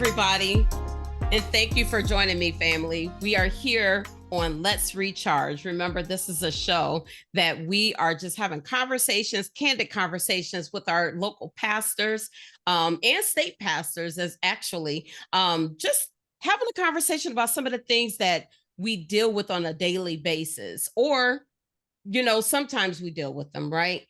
everybody, and thank you for joining me, family. We are here on Let's Recharge. Remember, this is a show that we are just having conversations, candid conversations with our local pastors and state pastors, as actually just having a conversation about some of the things that we deal with on a daily basis, or, sometimes we deal with them, right?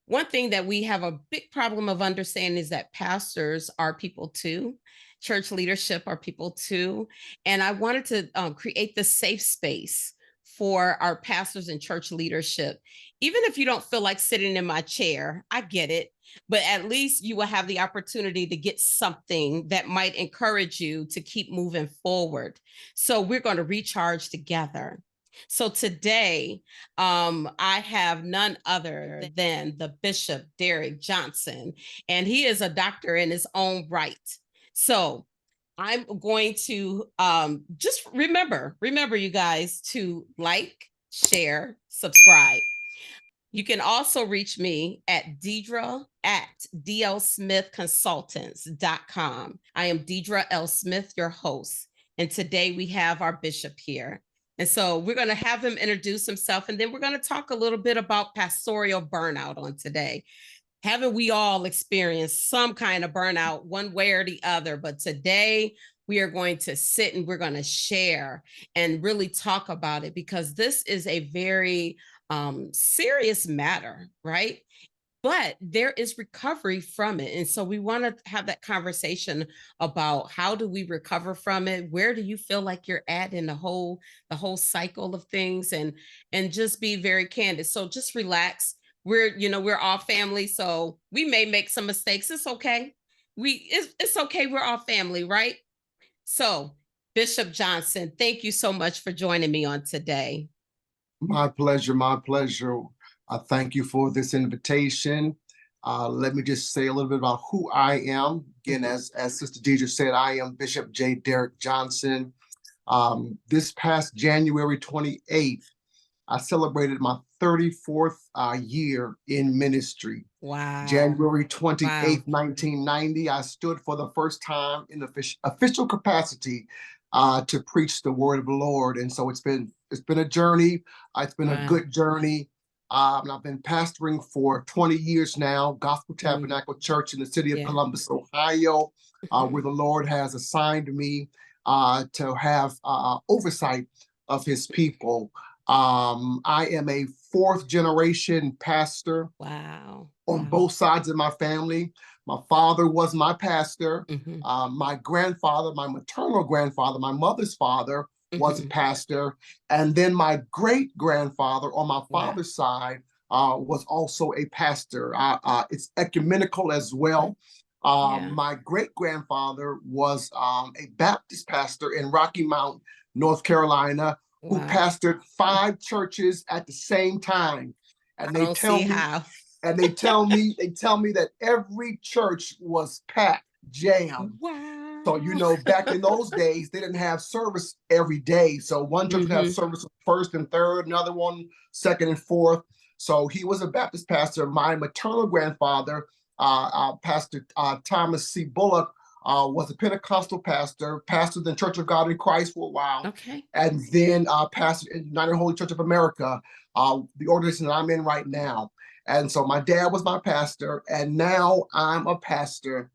One thing that we have a big problem of understanding is that pastors are people too. Church leadership are people too. And I wanted to create this safe space for our pastors and church leadership. Even if you don't feel like sitting in my chair, I get it, but at least you will have the opportunity to get something that might encourage you to keep moving forward. So we're going to recharge together. So today, I have none other than the Bishop Derrick Johnson, and he is a doctor in his own right. So I'm going to just remember, you guys, to like, share, subscribe. You can also reach me at Dedra at dlsmithconsultants.com. I am Dedra L. Smith, your host, and today we have our bishop here. And so we're going to have him introduce himself, and then we're going to talk a little bit about pastoral burnout on today. Haven't we all experienced some kind of burnout one way or the other? But today we are going to sit and we're going to share and really talk about it, because this is a very serious matter, right? But there is recovery from it. And so we want to have that conversation about how do we recover from it? Where do you feel like you're at in the whole cycle of things, and just be very candid. So just relax. We're all family, so we may make some mistakes. It's okay. It's okay. We're all family, right? So Bishop Johnson, thank you so much for joining me on today. My pleasure. My pleasure. Thank you for this invitation. Let me just say a little bit about who I am. Again, as Sister Dedra said, I am Bishop J. Derrick Johnson. This past January 28th, I celebrated my 34th year in ministry. Wow. January 28th, 1990, I stood for the first time in official capacity to preach the word of the Lord. And so it's been a journey. It's been a good journey. And I've been pastoring for 20 years now, Gospel Tabernacle Church in the city of Columbus, Ohio, where the Lord has assigned me to have oversight of his people. I am a fourth generation pastor. Wow. On both sides of my family. My father was my pastor. My grandfather, my maternal grandfather, my mother's father was a pastor. And then my great grandfather on my father's side was also a pastor. It's ecumenical as well. My great grandfather was a Baptist pastor in Rocky Mount, North Carolina, who pastored 5 churches at the same time. And they tell me that every church was packed, jammed. Wow. So, back in those days, they didn't have service every day. So one church would have service first and third, another one second and fourth. So he was a Baptist pastor. My maternal grandfather, Pastor Thomas C. Bullock, was a Pentecostal pastor, pastored in Church of God in Christ for a while. Okay. And then pastored in United Holy Church of America, the organization that I'm in right now. And so my dad was my pastor, and now I'm a pastor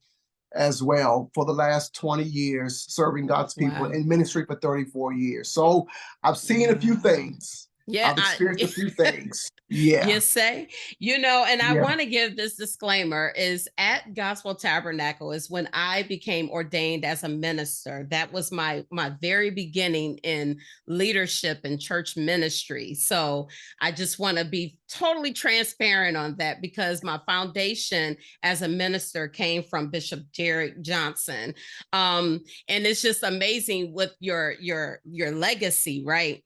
as well for the last 20 years, serving God's people in ministry for 34 years. So I've seen a few things. I've experienced a few things. You say, and I want to give this disclaimer is at Gospel Tabernacle is when I became ordained as a minister. That was my very beginning in leadership and church ministry. So I just want to be totally transparent on that, because my foundation as a minister came from Bishop Derrick Johnson. And it's just amazing with your legacy, right?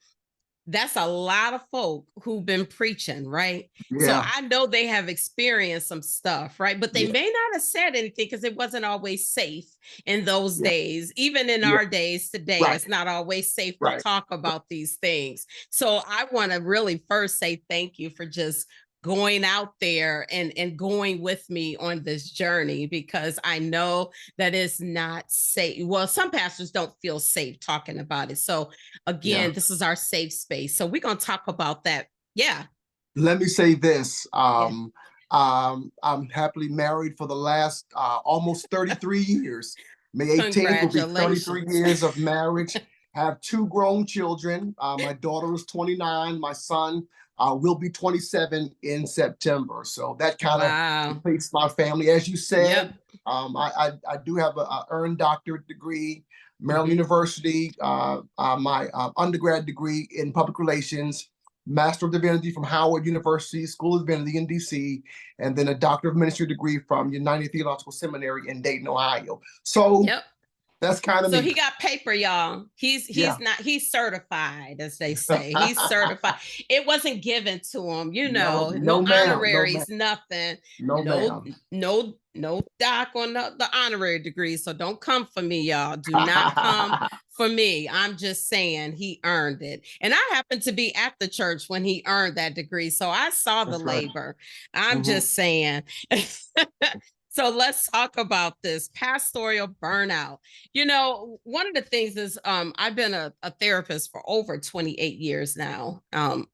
That's a lot of folk who've been preaching, right? So I know they have experienced some stuff, right? But they may not have said anything because it wasn't always safe in those days. Even in our days today, it's not always safe to talk about these things. So I want to really first say thank you for just going out there and going with me on this journey, because I know that it's not safe. Well, some pastors don't feel safe talking about it. So again, this is our safe space. So we're going to talk about that. Yeah. Let me say this. Yeah. I'm happily married for the last almost 33 years. May 18th will be 33 Congratulations. years of marriage. Have two grown children. My daughter is 29. My son will be 27 in September. So that kind of Wow. completes my family. As you Yep. said, I do have a earned doctorate degree, Maryland Mm-hmm. University, my undergrad degree in public relations, Master of Divinity from Howard University School of Divinity in DC, and then a Doctor of Ministry degree from United Theological Seminary in Dayton, Ohio. So Yep. that's kind of So me. he got paper, y'all. Yeah. He's certified, as they say. He's certified. It wasn't given to him, No, no no, ma'am. No, ma'am. honoraries, nothing. No, No, ma'am. no doc on the honorary degree. So don't come for me, y'all. Do not come for me. I'm just saying he earned it. And I happened to be at the church when he earned that degree. So I saw the That's right. labor. I'm Mm-hmm. just saying. So let's talk about this pastoral burnout. One of the things is I've been a therapist for over 28 years now.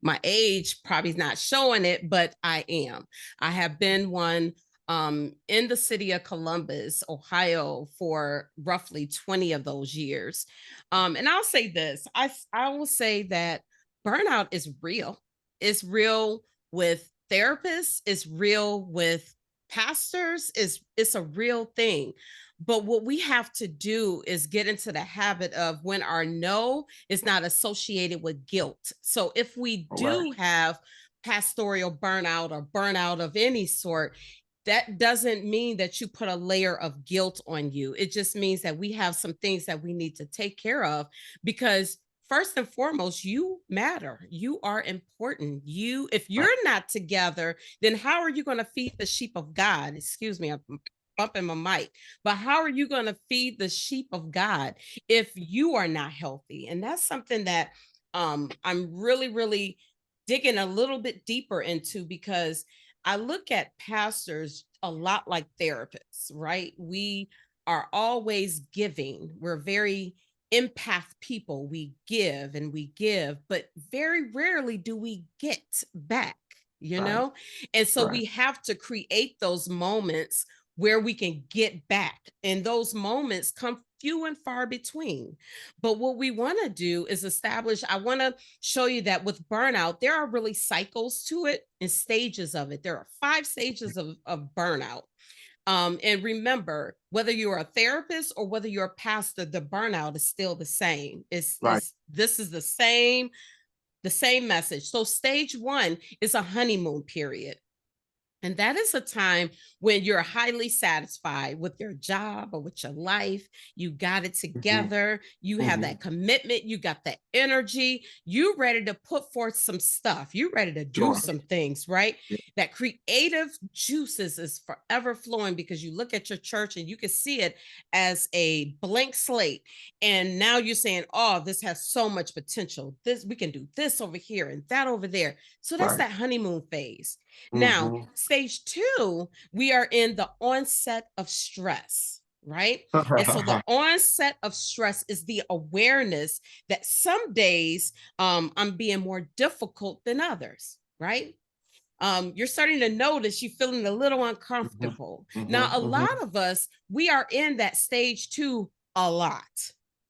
My age probably not showing it, but I am. I have been one in the city of Columbus, Ohio, for roughly 20 of those years. And I'll say this, I will say that burnout is real. It's real with therapists, it's real with pastors, it's a real thing. But what we have to do is get into the habit of when our no is not associated with guilt. So if we Correct. do have pastoral burnout or burnout of any sort, that doesn't mean that you put a layer of guilt on you. It just means that we have some things that we need to take care of, because first and foremost, you matter. You are important. If Right. you're not together, then how are you going to feed the sheep of God? Excuse me, I'm bumping my mic. But how are you going to feed the sheep of God if you are not healthy? And that's something that I'm really, really digging a little bit deeper into, because I look at pastors a lot like therapists, right? We are always giving. We're very empath people. We give and we give, but very rarely do we get back, you Right. know? And so Right. we have to create those moments where we can get back. And those moments come few and far between. But what we want to do is I want to show you that with burnout, there are really cycles to it and stages of it. There are 5 stages of burnout. And remember, whether you're a therapist or whether you're a pastor, the burnout is still the same. Right. This is the same message. So stage 1 is a honeymoon period. And that is a time when you're highly satisfied with your job or with your life. You got it Mm-hmm. together. You have Mm-hmm. that commitment. You got that energy. You ready to put forth some stuff. You ready to do Sure. some things, right? Yeah. That creative juices is forever flowing, because you look at your church and you can see it as a blank slate. And now you're saying, oh, this has so much potential. We can do this over here and that over there. So that's Right. that honeymoon phase. Now, Mm-hmm. stage 2, we are in the onset of stress, right? And so the onset of stress is the awareness that some days I'm being more difficult than others, right? You're starting to notice you're feeling a little uncomfortable. Mm-hmm. Now, a Mm-hmm. lot of us, we are in that stage 2 a lot.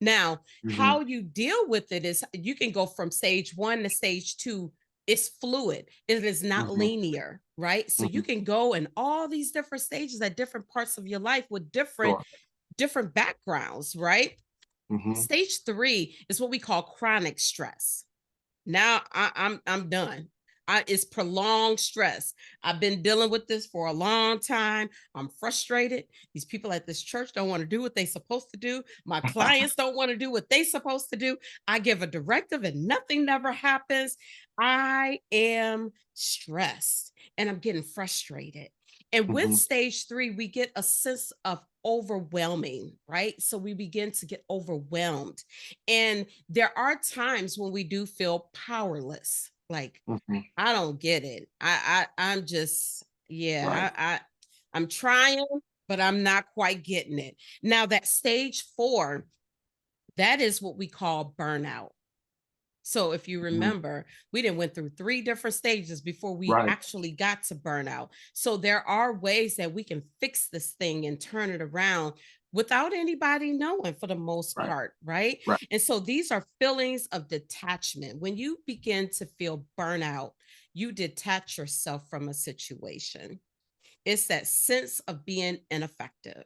Now, Mm-hmm. how you deal with it is you can go from stage 1 to stage 2. It's fluid. It is not Mm-hmm. linear, right? So Mm-hmm. you can go in all these different stages at different parts of your life with different Sure. different backgrounds, right? Mm-hmm. Stage 3 is what we call chronic stress. Now I'm done. It's prolonged stress. I've been dealing with this for a long time. I'm frustrated. These people at this church don't want to do what they're supposed to do. My clients don't want to do what they're supposed to do. I give a directive and nothing never happens. I am stressed and I'm getting frustrated. And with Mm-hmm. stage 3, we get a sense of overwhelming, right? So we begin to get overwhelmed. And there are times when we do feel powerless. Like, Mhm. I don't get it. I'm just, Right. I'm trying, but I'm not quite getting it. Now that stage 4, that is what we call burnout. So if you Mhm. remember, we didn't went through 3 different stages before we Right. actually got to burnout. So there are ways that we can fix this thing and turn it around without anybody knowing for the most Right. part, right? Right. And so these are feelings of detachment. When you begin to feel burnout, you detach yourself from a situation. It's that sense of being ineffective.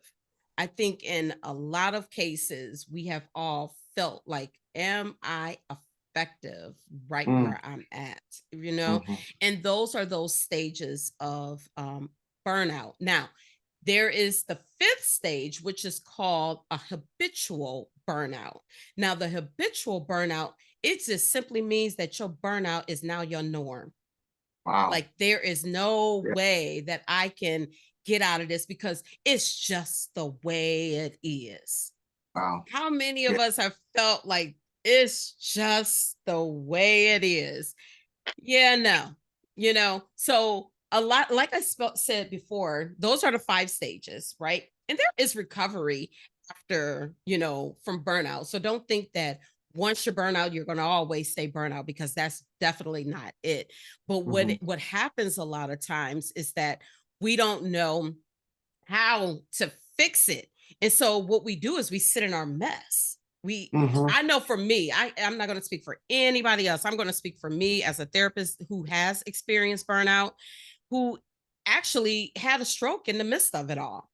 I think in a lot of cases, we have all felt like, am I effective right Mm. where I'm at? You know, Mhm. and those are those stages of burnout. Now, there is the 5th stage, which is called a habitual burnout. Now, the habitual burnout, it just simply means that your burnout is now your norm. Wow. Like, there is no Yeah. way that I can get out of this because it's just the way it is. Wow. How many Yeah. of us have felt like it's just the way it is? Yeah, no, so a lot, like said before, those are the 5 stages, right? And there is recovery after, from burnout. So don't think that once you're burnout, you're going to always stay burnout, because that's definitely not it. But Mhm. what happens a lot of times is that we don't know how to fix it. And so what we do is we sit in our mess. Mhm. I know for me, I'm not going to speak for anybody else. I'm going to speak for me as a therapist who has experienced burnout, who actually had a stroke in the midst of it all.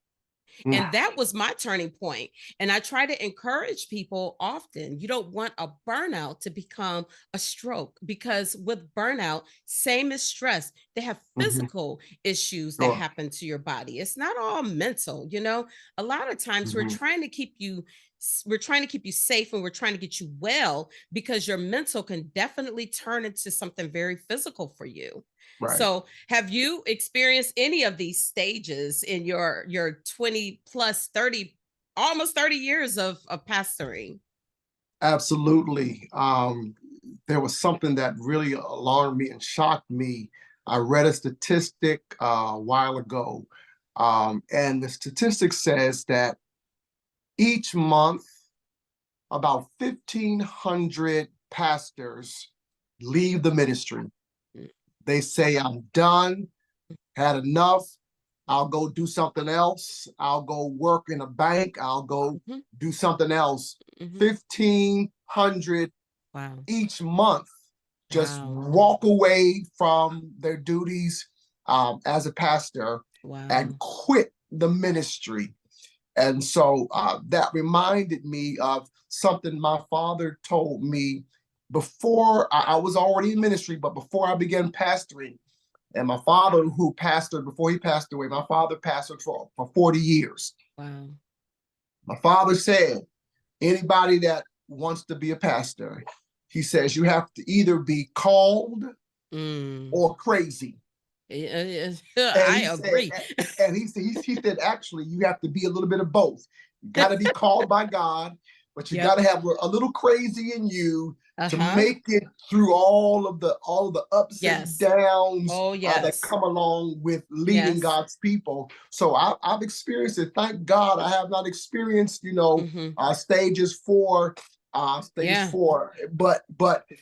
Mm. And that was my turning point. And I try to encourage people often, you don't want a burnout to become a stroke, because with burnout, same as stress, they have Mhm. physical issues that Sure. happen to your body. It's not all mental, A lot of times Mhm. we're trying to keep you safe, and we're trying to get you well, because your mental can definitely turn into something very physical for you. Right. So, have you experienced any of these stages in your 20 plus 30, almost 30 years of pastoring? Absolutely. There was something that really alarmed me and shocked me. I read a statistic a while ago, and the statistic says that each month, about 1,500 pastors leave the ministry. Mm, They say, I'm done, had enough. I'll go do something else. I'll go work in a bank. I'll go mhm, do something else. mhm. 1,500 Wow. each month just Wow. walk away from their duties as a pastor and Wow. quit the ministry. And so that reminded me of something my father told me before I was already in ministry, but before I began pastoring. And my father, who pastored before he passed away, my father pastored for 40 years. Wow. My father said, anybody that wants to be a pastor, he says, you have to either be called Mm. or crazy. And I he said, agree. he said, actually, you have to be a little bit of both. You got to be called by God, but you got Yep. to have a little crazy in you to Uh-huh. make it through all of the ups and Yes. downs Oh, that yes. come along with leading Yes. God's people. So I've experienced it. Thank God I have not experienced, Hmm. stage Yeah. four. But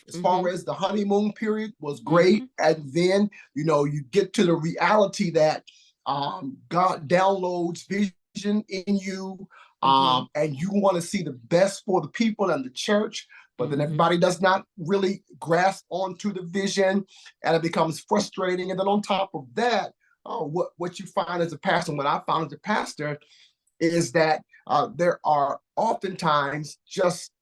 as far Hmm. as the honeymoon period was great, Hmm. and then you get to the reality that God downloads vision in you, Hmm. and you want to see the best for the people and the church, but then Hmm. everybody does not really grasp onto the vision, and it becomes frustrating. And then on top of that, what you find as a pastor, what I found as a pastor, is that there are oftentimes just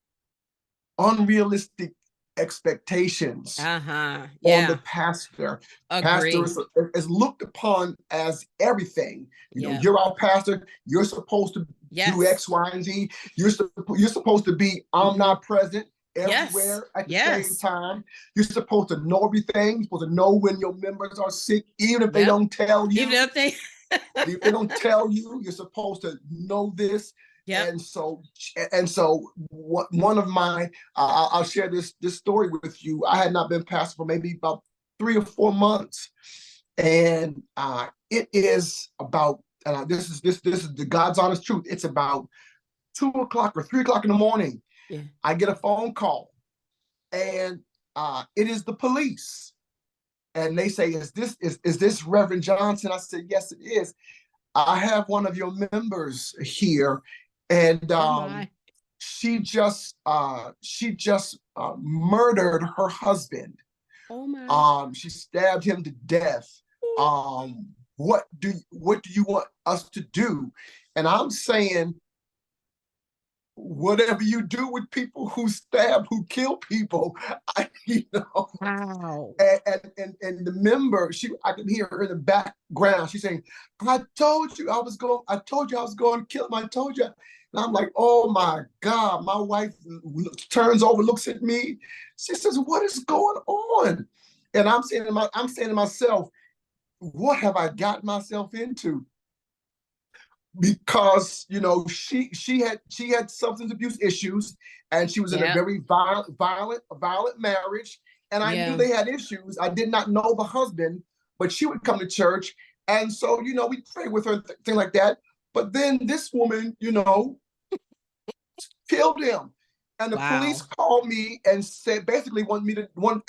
unrealistic expectations Uh-huh. on the Yeah. pastor. Pastor Agree. is looked upon as everything. Yeah. You're our pastor. You're supposed to do Yes. X, Y, and Z. You're supposed to be Hmm. omnipresent Yes. everywhere at the same Yes. time. You're supposed to know everything. You're supposed to know when your members are sick, even if they Yep. don't tell Even you. if they If they don't tell you, you're supposed to know this. Yep. And so what one of my I'll share this story with you. I had not been pastor for maybe about 3 or 4 months, and it is about this is the God's honest truth. It's about 2 o'clock or 3 o'clock in the morning. Yeah. I get a phone call, and it is the police, and they say, is this Reverend Johnson? I said, yes, it is. I have one of your members here, and she just murdered her husband. Oh my. She stabbed him to death. What do you want us to do? And I'm saying, whatever you do with people who stab, who kill people, Wow. And the member, I can hear her in the background. She's saying, I told you I was going to kill him. I told you. And I'm like, oh my God. My wife turns over, looks at me. She says, what is going on? And I'm saying to myself, what have I got myself into? Because she had substance abuse issues, and she was in a very violent marriage, and I knew they had issues. I did not know the husband, but she would come to church, and so we pray with her, things like that. But then this woman killed him, and the police called me and said, basically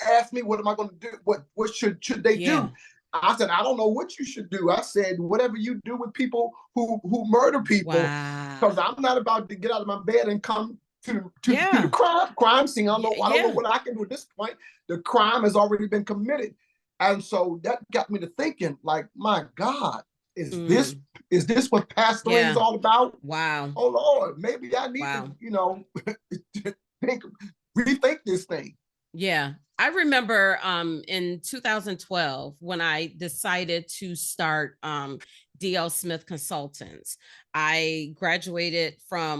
asked me, what am I going to do? What should they do? I said, I don't know what you should do. I said, whatever you do with people who murder people, because I'm not about to get out of my bed and come to the crime scene. I don't know what I can do at this point. The crime has already been committed. And so that got me to thinking, like, my God, is this what pastoring is all about? Wow. Oh Lord, maybe I need to rethink this thing. Yeah. I remember in 2012 when I decided to start D.L. Smith Consultants. I graduated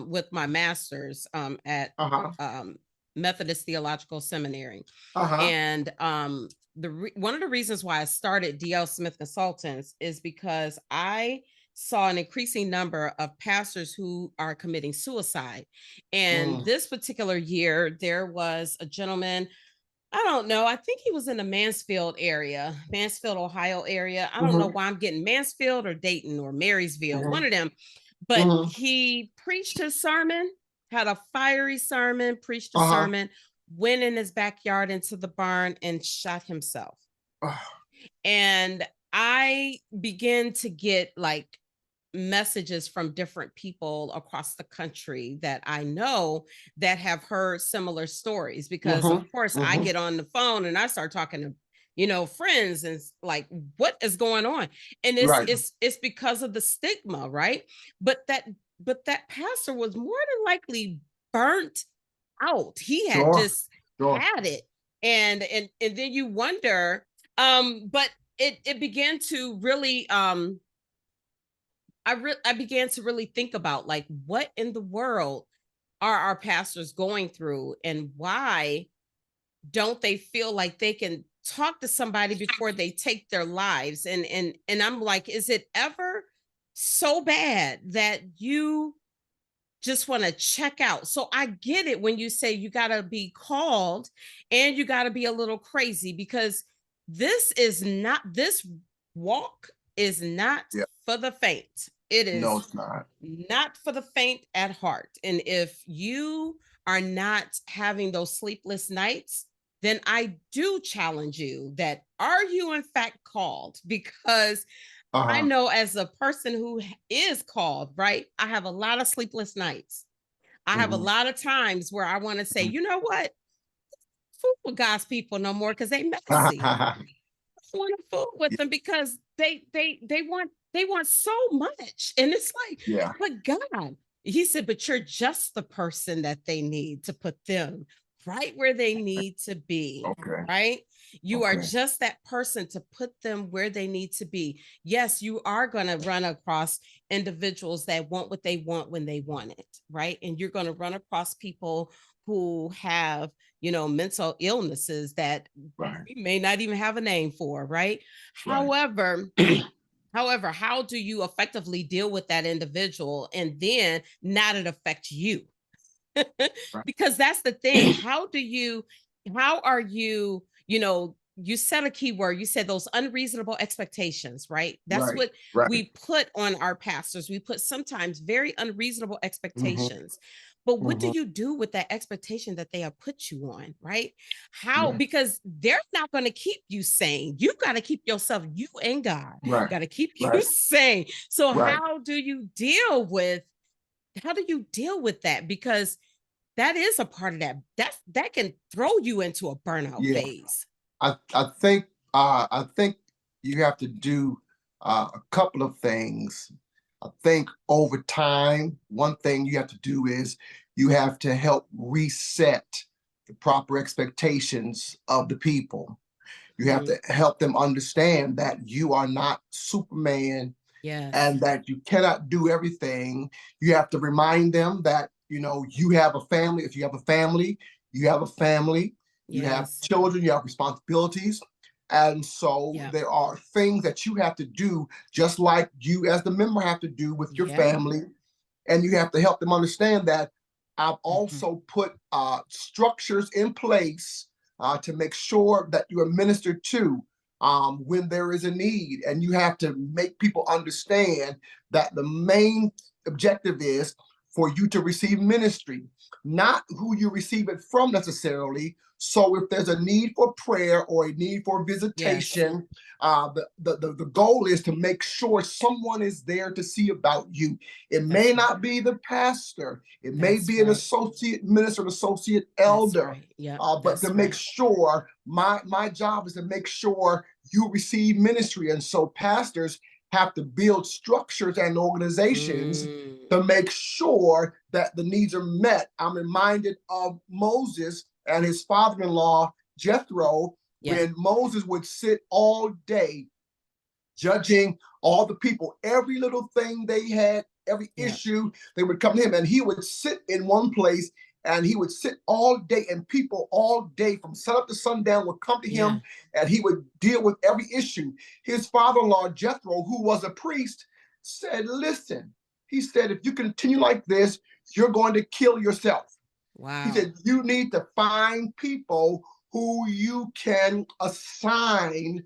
with my master's at Methodist Theological Seminary. And one of the reasons why I started D.L. Smith Consultants is because I saw an increasing number of pastors who are committing suicide. And this particular year, there was a gentleman, I don't know, I think he was in the Mansfield, Ohio area. I don't know why I'm getting Mansfield or Dayton or Marysville, one of them. But he preached his sermon, had a fiery sermon, preached a sermon, went in his backyard into the barn and shot himself. And I began to get like messages from different people across the country that I know that have heard similar stories, because of course I get on the phone and I start talking to friends, and like, what is going on? And it's because of the stigma, right? But that pastor was more than likely burnt out. He had just had it. And then you wonder, but it began to really I began to really think about, like, what in the world are our pastors going through, and why don't they feel like they can talk to somebody before they take their lives? And I'm like, is it ever so bad that you just want to check out? So I get it when you say you got to be called and you got to be a little crazy, because this walk is not for the faint. It is not for the faint at heart. And if you are not having those sleepless nights, then I do challenge you that, are you in fact called? Because I know, as a person who is called, right, I have a lot of sleepless nights. I have a lot of times where I want to say, you know what? Fool with God's people no more, because they messy. I want to fool with them because they want so much. And it's like, but God, he said, but you're just the person that they need to put them right where they need to be. Right? You are just that person to put them where they need to be. Yes, you are going to run across individuals that want what they want when they want it, right? And you're going to run across people who have, mental illnesses that we may not even have a name for, right? However, However, how do you effectively deal with that individual and then not it affect you? Right. Because that's the thing. How are you, you said a key word, you said those unreasonable expectations, right? That's Right. what Right. we put on our pastors. We put sometimes very unreasonable Hmm. expectations. But what do Hmm. you do with that expectation that they have put you on, right? How, Yeah. because they're not going to keep you sane. You've got to keep yourself, you and God, Right. got to keep you Right. sane. So Right. how do you deal with that? Because that is a part of that can throw you into a burnout Yeah. phase. I think you have to do a couple of things. I think over time, one thing you have to do is you have to help reset the proper expectations of the people. You have Mhm. to help them understand that you are not Superman Yes. and that you cannot do everything. You have to remind them that, you have a family. If you have a family, you have a family, you have Yes. children, you have responsibilities. And so Yeah. there are things that you have to do, just like you as the member have to do with your Yeah. family. And you have to help them understand that I've Mhm. also put structures in place to make sure that you are ministered to when there is a need. And you have to make people understand that the main objective is for you to receive ministry, not who you receive it from necessarily. So if there's a need for prayer or a need for Yes. visitation, the goal is to make sure someone is there to see about you. It may That's right. not be the pastor, it may That's be an right. associate minister, an associate That's elder, right. Yep. but That's to make right. sure my job is to make sure you receive ministry. And so pastors have to build structures and organizations Mm. to make sure that the needs are met. I'm reminded of Moses and his father-in-law Jethro, Yeah. when Moses would sit all day judging all the people, every little thing they had, every Yeah. issue, they would come to him, and he would sit in one place and he would sit all day, and people all day from sun up to sundown would come to Yeah. him, and he would deal with every issue. His father-in-law Jethro, who was a priest, said, listen, he said, if you continue like this, you're going to kill yourself. He Wow. said, you need to find people who you can assign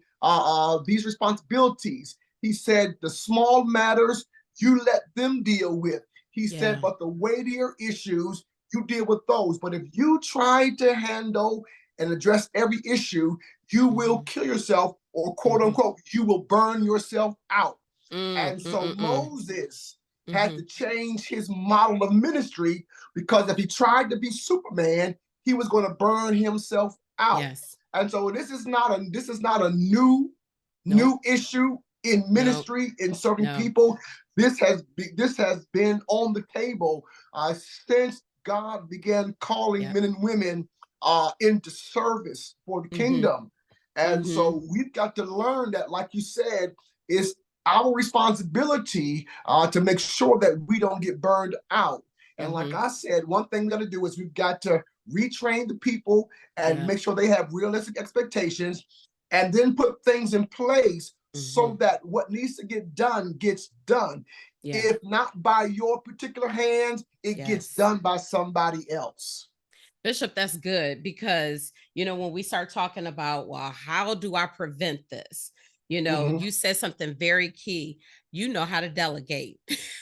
these responsibilities. He said, the small matters, you let them deal with. He said, Yeah. but the weightier issues, you deal with those. But if you try to handle and address every issue, you will Hmm. kill yourself, or quote Hmm. unquote, you will burn yourself out. Mm, And mm, so mm, mm. Moses had Hmm. to change his model of ministry, because if he tried to be Superman, he was going to burn himself out. Yes. And so this is not a new Nope. issue in Nope. ministry in serving No. people. This has been on the table since God began calling Yep. men and women into service for the Hmm. kingdom. And Hmm. so we've got to learn that, like you said, it's our responsibility to make sure that we don't get burned out. And like Hmm. I said, one thing we got to do is we've got to retrain the people and Yeah. make sure they have realistic expectations, and then put things in place so Hmm. that what needs to get done gets done. Yeah. If not by your particular hands, it gets Yes. done by somebody else. Bishop, that's good because, when we start talking about, well, how do I prevent this? Hmm. You said something very key. You know how to delegate.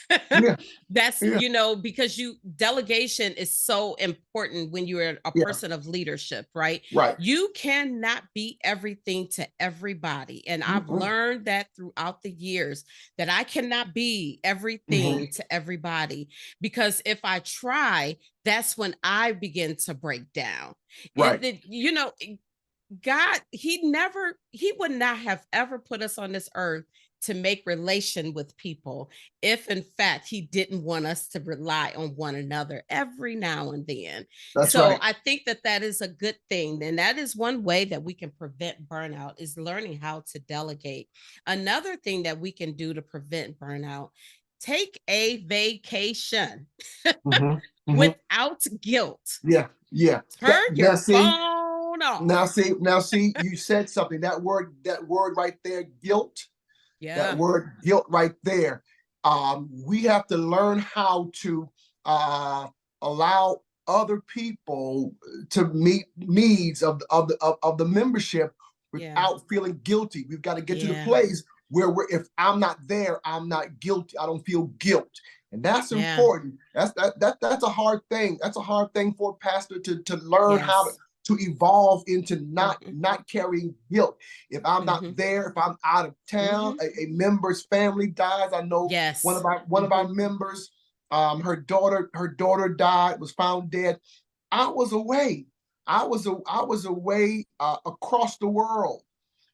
Yeah, That's, yeah, because delegation is so important when you're a yeah. person of leadership, right? Right. You cannot be everything to everybody. And I've Mm-hmm. learned that throughout the years that I cannot be Mm-hmm. everything to everybody, because if I try, that's when I begin to break down. Right. God, he would not have ever put us on this earth to make relation with people if in fact he didn't want us to rely on one another every now and then. That's So right. I think that is a good thing. And that is one way that we can prevent burnout, is learning how to delegate. Another thing that we can do to prevent burnout: take a vacation Mm-hmm. Mm-hmm. without guilt. Yeah, yeah. Turn Now your see, phone off. now see, you said something. That word right there, guilt. That Yeah. word guilt right there. We have to learn how to allow other people to meet needs of the membership Yeah. without feeling guilty. We've got to get to the Yeah. place where if I'm not there, I'm not guilty. I don't feel guilt. And that's Yeah. important. That's a hard thing. That's a hard thing for a pastor to learn how Yes. to evolve into Mm-hmm. not carrying guilt. If I'm not Mm-hmm. there, if I'm out of town, Mm-hmm. a member's family dies. I know Yes. one of Mm-hmm. our members, her daughter died, was found dead. I was away. I was away across the world,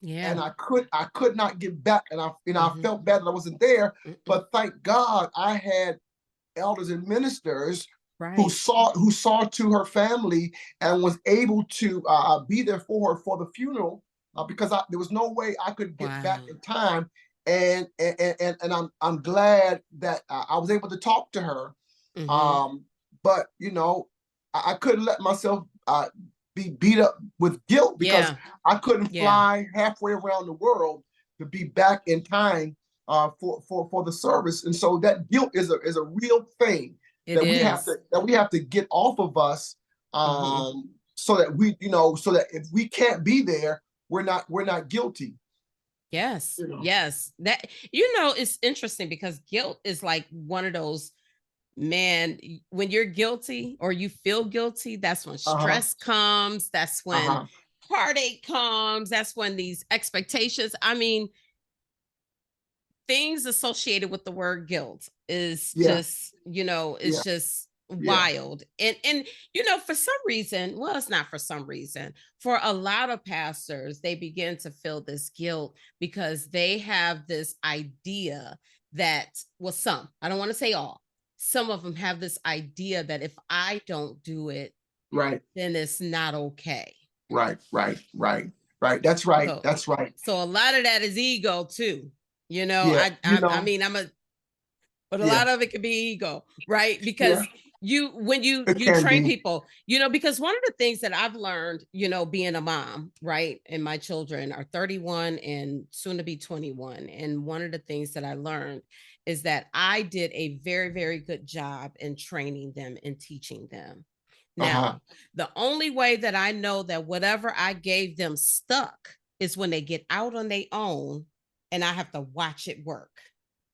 Yeah. and I could not get back, and I Mm-hmm. felt bad that I wasn't there. Mm-mm. But thank God I had elders and ministers Right. who saw to her family and was able to be there for her for the funeral, because there was no way I could get back Wow. in time. And I'm glad that I was able to talk to her. Mm-hmm. But I couldn't let myself be beat up with guilt, because Yeah. I couldn't Yeah. fly halfway around the world to be back in time for the service. And so that guilt is a real thing It is. that we have to get off of us, Mm-hmm. so that so that if we can't be there, we're not guilty. Yes. You know. Yes. That, it's interesting because guilt is like one of those, man, when you're guilty or you feel guilty, that's when Uh-huh. stress comes. That's when Uh-huh. heartache comes. That's when these expectations, I mean, things associated with the word guilt is Yeah. just, it's Yeah. just Yeah. wild. And for some reason, well, it's not for some reason, for a lot of pastors, they begin to feel this guilt because they have this idea that, well, some, I don't want to say all, some of them have this idea that if I don't do it, Right. then it's not okay. Right. Right. Right. Right. That's right. So That's right. so a lot of that is ego too. Yeah. I mean, but a Yeah. lot of it could be ego, right? Yeah. Because when It you can train be. people, because one of the things that I've learned, being a mom, right, and my children are 31 and soon to be 21, and one of the things that I learned is that I did a very, very good job in training them and teaching them. Uh-huh. Now, the only way that I know that whatever I gave them stuck is when they get out on their own and I have to watch it work,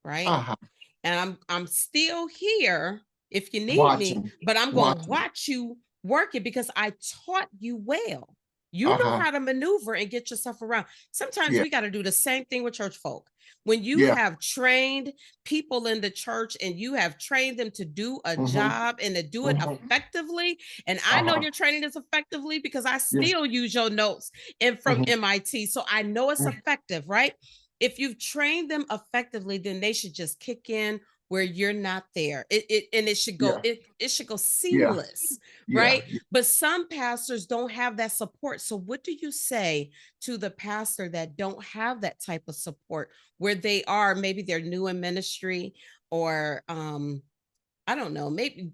right? Uh-huh. And I'm still here if you need me, Watching. but I'm going to Watching. watch you work it because I taught you well. You know Uh-huh. how to maneuver and get yourself around. Sometimes Yeah. we got to do the same thing with church folk. When you Yeah. have trained people in the church and you have trained them to do a Mm-hmm. job and to do it Mm-hmm. effectively, and I know Uh-huh. you're training this effectively because I Yeah. still use your notes and from Mm-hmm. MIT, so I know it's effective, right? If you've trained them effectively, then they should just kick in where you're not there. It should go, Yeah. it should go Yeah. seamless, Yeah. right? But some pastors don't have that support. So what do you say to the pastor that don't have that type of support, where they are, maybe they're new in ministry, or I don't know, maybe,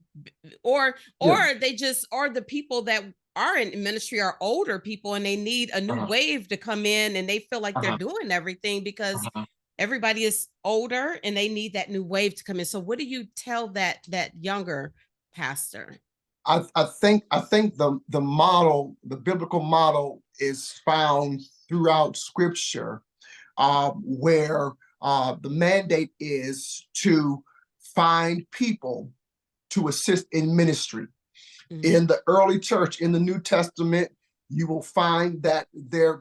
or Yeah. they just are, the people that are in ministry are older people and they need a new Uh-huh. wave to come in and they feel like they're Uh-huh. doing everything because Uh-huh. everybody is older and they need that new wave to come in. So what do you tell that younger pastor? I think the model, the biblical model, is found throughout Scripture, where the mandate is to find people to assist in ministry. Mm-hmm. In the early church, in the New Testament, you will find that there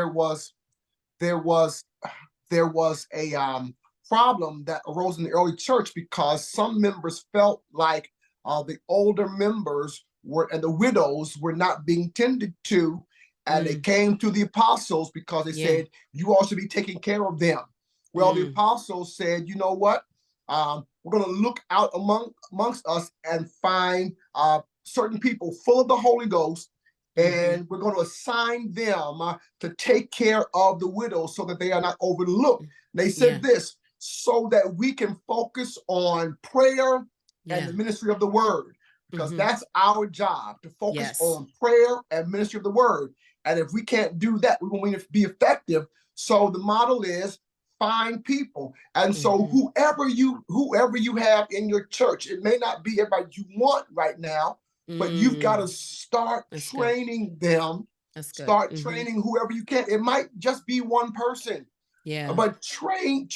was a problem that arose in the early church, because some members felt like the older members were and the widows were not being tended to, and they came to the apostles because they Yeah. said, you all should be taking care of them. Well, the apostles said, you know what, we're going to look out amongst us and find certain people full of the Holy Ghost, and we're going to assign them to take care of the widows so that they are not overlooked. They said this, so that we can focus on prayer and the ministry of the word, because that's our job, to focus on prayer and ministry of the word. And if we can't do that, we won't be effective. So the model is find people. And so whoever you have in your church, it may not be everybody you want right now, but you've got to start training them. Start training whoever you can. It might just be one person. Yeah. But train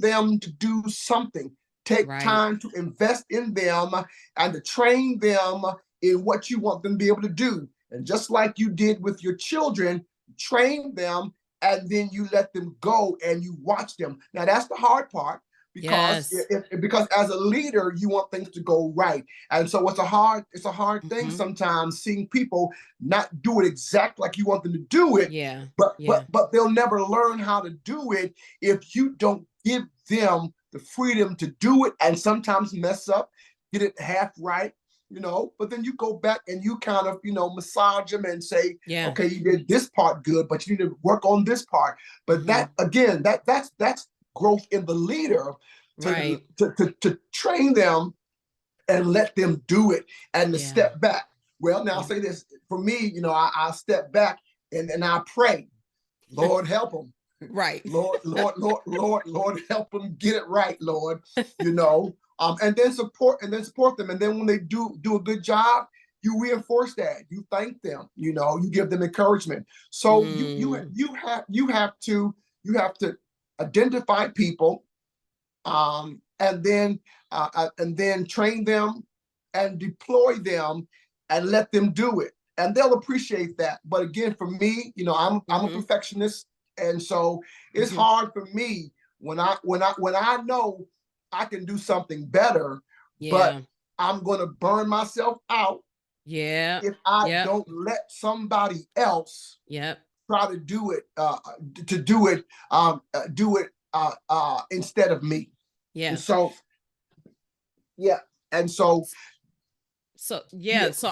them to do something. Take time to invest in them and to train them in what you want them to be able to do. And just like you did with your children, train them and then you let them go and you watch them. Now that's the hard part, because because as a leader, you want things to go right. And so it's a hard thing sometimes, seeing people not do it exactly like you want them to do it. But they'll never learn how to do it if you don't give them the freedom to do it, and sometimes mess up, get it half right, but then you go back and you kind of, massage them and say, okay, you did this part good, but you need to work on this part. But that, again, that's growth in the leader, to train them and let them do it, and to step back. Well, now I'll say this, for me, I step back and I pray, Lord, help them. Right. Lord, help them get it right, Lord, and then support them. And then when they do a good job, you reinforce that. You thank them, you give them encouragement. So you have to identify people, and then train them and deploy them and let them do it. And they'll appreciate that. But again, for me, I'm a perfectionist. And so it's hard for me when I know I can do something better, but I'm going to burn myself out if I don't let somebody else try to do it, instead of me. And so, So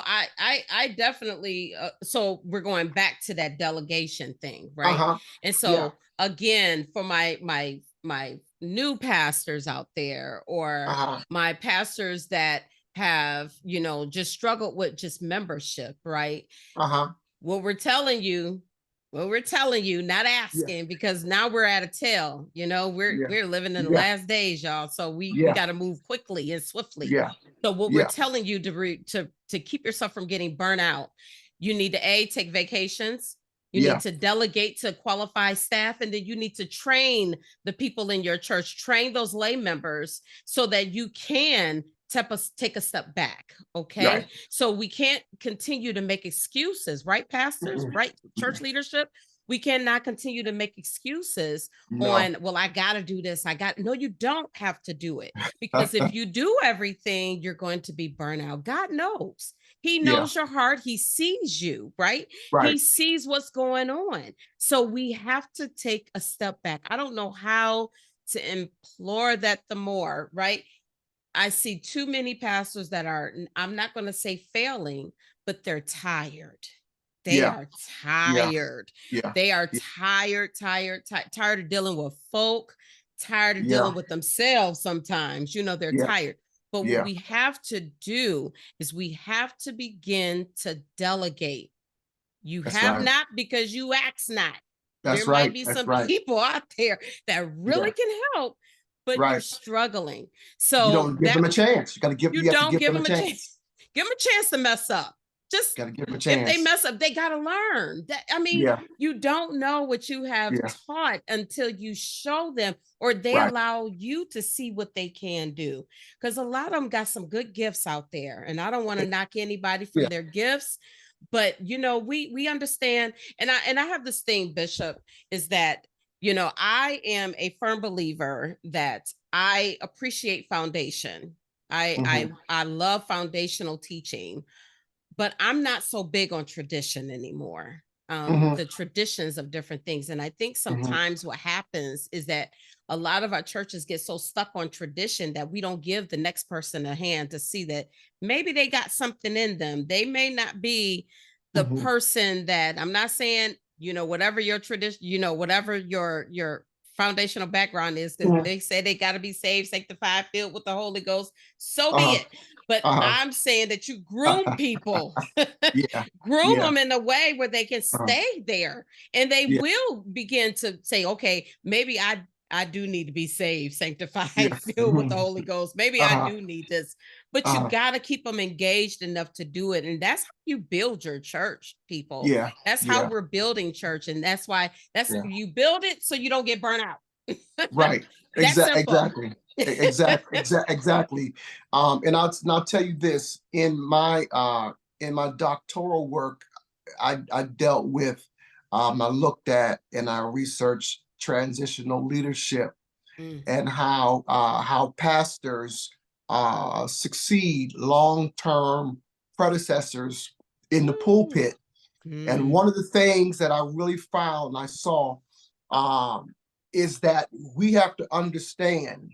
I definitely so we're going back to that delegation thing, right? And so again, for my new pastors out there, or my pastors that have just struggled with just membership, right? What we're telling you, not asking, because now we're at a tail, we're living in the last days, y'all. So we got to move quickly and swiftly. So what we're telling you to keep yourself from getting burnt out, you need to take vacations. You need to delegate to qualified staff, and then you need to train the people in your church, train those lay members, so that you can take a step back. Okay. So we can't continue to make excuses, right, pastors, right? Church leadership. We cannot continue to make excuses on, well, I got to do this. No, you don't have to do it, because if you do everything, you're going to be burnt out. God knows. He knows your heart. He sees you, right? He sees what's going on. So we have to take a step back. I don't know how to implore that the more, right? I see too many pastors that are, I'm not going to say failing, but they're tired. They are tired. They are tired of dealing with folk, tired of dealing with themselves sometimes. They're tired. But what we have to do is we have to begin to delegate. You not because you ask not. There might be some people out there that really can help, but you're struggling. So you don't give them a chance. You got to give them a chance. Give them a chance to mess up. Just gotta give them a chance. If they mess up, they gotta learn. You don't know what you have taught until you show them, or they allow you to see what they can do. Because a lot of them got some good gifts out there, and I don't want to knock anybody from their gifts, but we understand. And I have this thing, Bishop, is that I am a firm believer that I appreciate foundation. I love foundational teaching. But I'm not so big on tradition anymore. The traditions of different things. And I think sometimes what happens is that a lot of our churches get so stuck on tradition that we don't give the next person a hand to see that maybe they got something in them. They may not be the person that, I'm not saying, whatever your tradition, whatever your foundational background is, because they say they got to be saved, sanctified, filled with the Holy Ghost. So be it. But I'm saying that you groom people, groom them in a way where they can stay there, and they will begin to say, okay, maybe I I do need to be saved, sanctified, Yeah. filled with the Holy Ghost. Maybe I do need this, but you Uh-huh. got to keep them engaged enough to do it. And that's how you build your church, people. Yeah. That's how Yeah. we're building church. And that's why Yeah. you build it so you don't get burnt out. Right. That's simple. Exactly. And I'll tell you this, in my doctoral work, I dealt with, I looked at and I researched transitional leadership and how pastors succeed long-term predecessors in the pulpit. And one of the things that I really found, I saw, is that we have to understand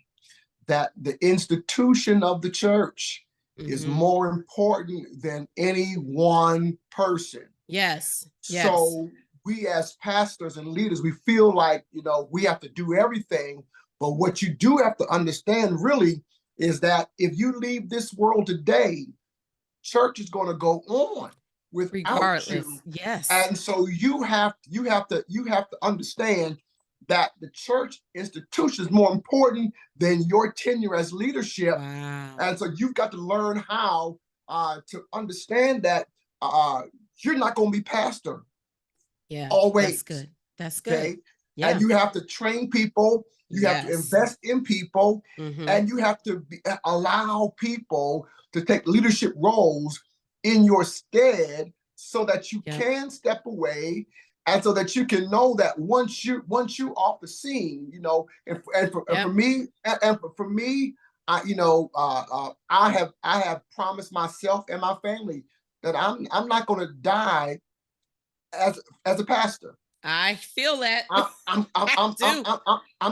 that the institution of the church is more important than any one person. Yes. So we as pastors and leaders, we feel like, we have to do everything. But what you do have to understand really is that if you leave this world today, church is going to go on without regardless. you. Yes. And so you have to understand that the church institution is more important than your tenure as leadership. Wow. And so you've got to learn how to understand that you're not going to be pastor. Yeah. Always. That's good. That's good. Okay. Yeah. And you have to train people. You have to invest in people, and you have to allow people to take leadership roles in your stead so that you can step away, and so that you can know that once you off the scene, for me, I have promised myself and my family that I'm not going to die as a pastor. I feel that. I'm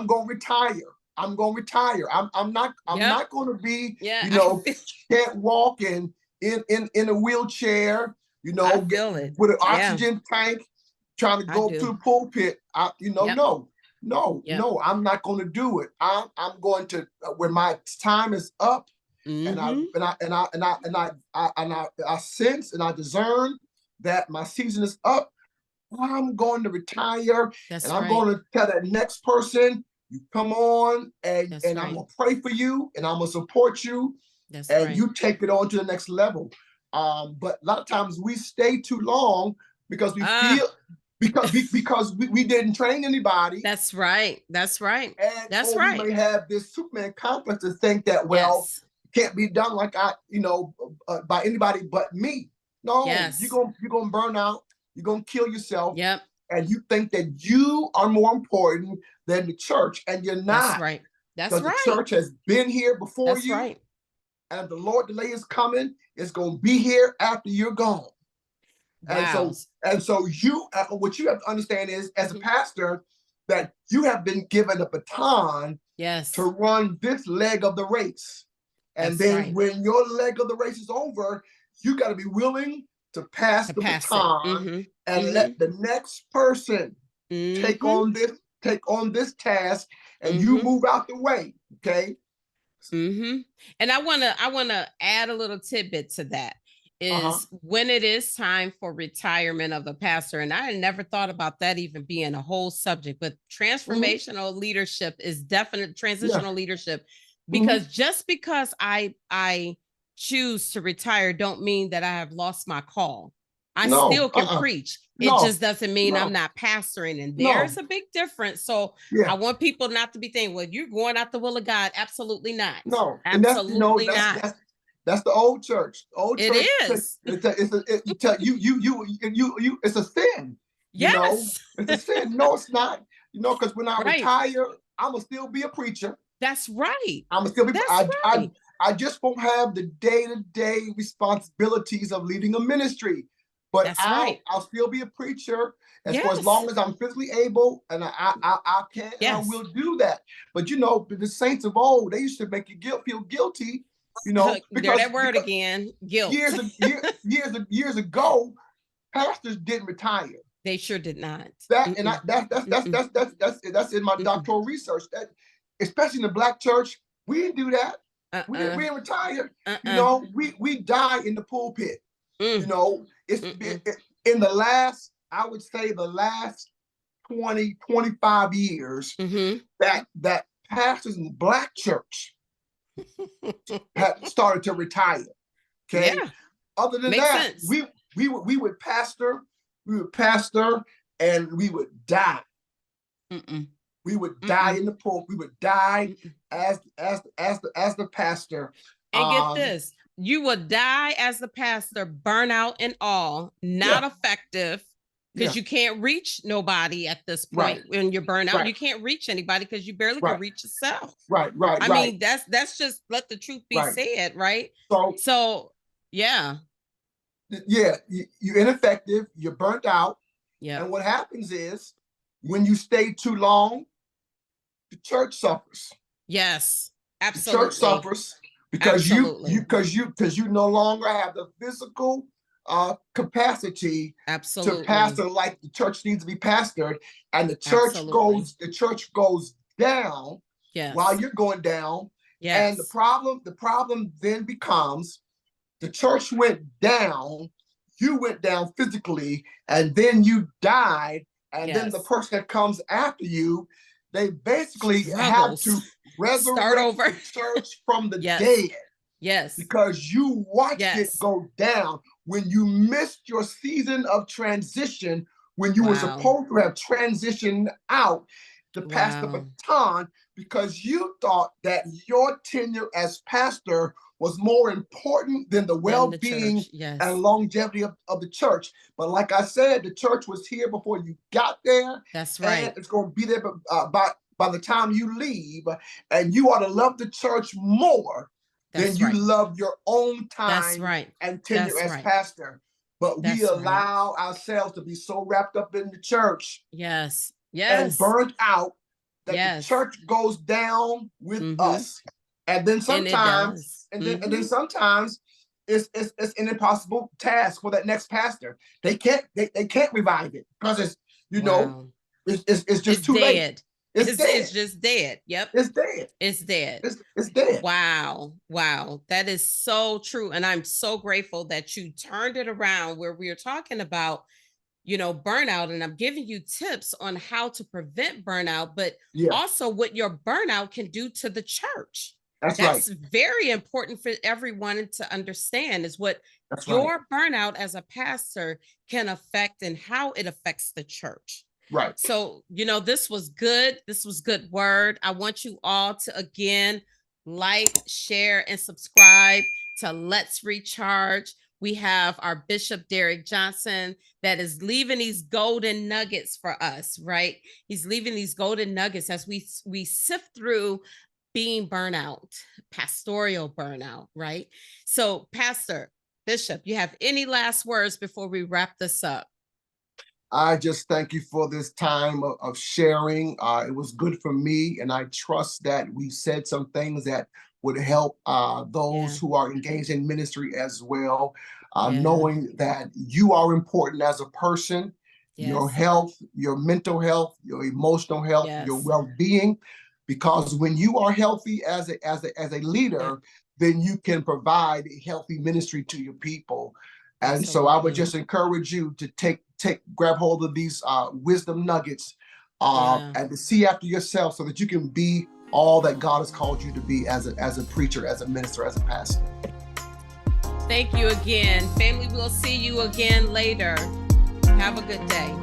going to retire. I'm going to retire. I'm not going to be, can't walk in a wheelchair, with an oxygen tank, trying to go through the pulpit. No, I'm not going to do it. I'm going to, when my time is up, and I sense and I discern that my season is up, I'm going to retire. I'm going to tell that next person, you come on, and I'm going to pray for you, and I'm going to support you, you take it on to the next level. But a lot of times we stay too long because we feel, because we didn't train anybody. That's right. And we may have this Superman complex to think that, can't be done like by anybody but me. No, you're gonna burn out. You're going to kill yourself. And you think that you are more important than the church, and you're not. That's right. The church has been here before you. And if the Lord delay is coming, it's going to be here after you're gone. Wow. And so you, what you have to understand is, as a pastor, that you have been given a baton to run this leg of the race. And then when your leg of the race is over, you got to be willing to pass the baton and let the next person take on this task, and you move out the way. Okay. And I wanna add a little tidbit to that. Is when it is time for retirement of the pastor, and I had never thought about that even being a whole subject, but transformational leadership is definite transitional leadership, because just because I choose to retire don't mean that I have lost my call. I still can preach. It just doesn't mean I'm not pastoring. And there's a big difference. So I want people not to be thinking, well, you're going out the will of God. Absolutely not. No, absolutely not. That's the old church. Old church. It is. It's a sin. Yes. It's a sin. No, it's not. Because when I retire, I'm gonna still be a preacher. That's right. I'm gonna still be. I just won't have the day-to-day responsibilities of leading a ministry. But I'll still be a preacher for as long as I'm physically able, and I can, and I will do that. But the saints of old, they used to make you feel guilty, because that word again, guilt. Years ago, pastors didn't retire. They sure did not. That's in my doctoral research. That, especially in the Black church, we didn't do that. We didn't retire. We die in the pulpit. It's in the last, I would say, the last 20, 25 years that pastors in the Black church had started to retire. Okay. Yeah. Other than Makes that, sense. we would pastor, and we would die. We would die in the pulpit. We would die as the pastor. And get this, you would die as the pastor, burnout and all, not effective, because you can't reach nobody at this point. When you're burnt out, you can't reach anybody because you barely can reach yourself. I mean, that's just, let the truth be said, right? So yeah, you're ineffective, you're burnt out. And what happens is, when you stay too long, the church suffers. Yes, absolutely. The church suffers because you no longer have the physical capacity to pastor like the church needs to be pastored, and the church goes down while you're going down. And the problem then becomes, the church went down, you went down physically, and then you died, and then the person that comes after you, they basically have to resurrect the church from the dead. Yes. Because you watched it go down. When you missed your season of transition, when you were supposed to have transitioned out, to pass the baton, because you thought that your tenure as pastor was more important than the well-being and longevity of the church. But like I said, the church was here before you got there. That's right. And it's going to be there by the time you leave. And you ought to love the church more than you love your own time and tenure as pastor. But we allow ourselves to be so wrapped up in the church and burnt out that the church goes down with us. And then sometimes, then sometimes it's an impossible task for that next pastor. They can't revive it because it's it's just too late. It's dead. It's just dead. Yep. It's dead. It's dead. It's dead. Wow. That is so true. And I'm so grateful that you turned it around, where we are talking about, burnout, and I'm giving you tips on how to prevent burnout, but also what your burnout can do to the church. That's very important for everyone to understand, is what your burnout as a pastor can affect and how it affects the church. Right. So, this was good. This was good word. I want you all to, again, like, share, and subscribe to Let's Recharge. We have our Bishop Derrick Johnson that is leaving these golden nuggets for us, right? He's leaving these golden nuggets as we sift through being burnout, pastoral burnout, right? So, Pastor, Bishop, you have any last words before we wrap this up? I just thank you for this time of sharing. It was good for me, and I trust that we said some things that would help those who are engaged in ministry as well, knowing that you are important as a person, your health, your mental health, your emotional health, your well-being, because when you are healthy as a leader, then you can provide a healthy ministry to your people. And so I would just encourage you to grab hold of these wisdom nuggets and to see after yourself, so that you can be all that God has called you to be as a preacher, as a minister, as a pastor. Thank you again. Family, we'll see you again later. Have a good day.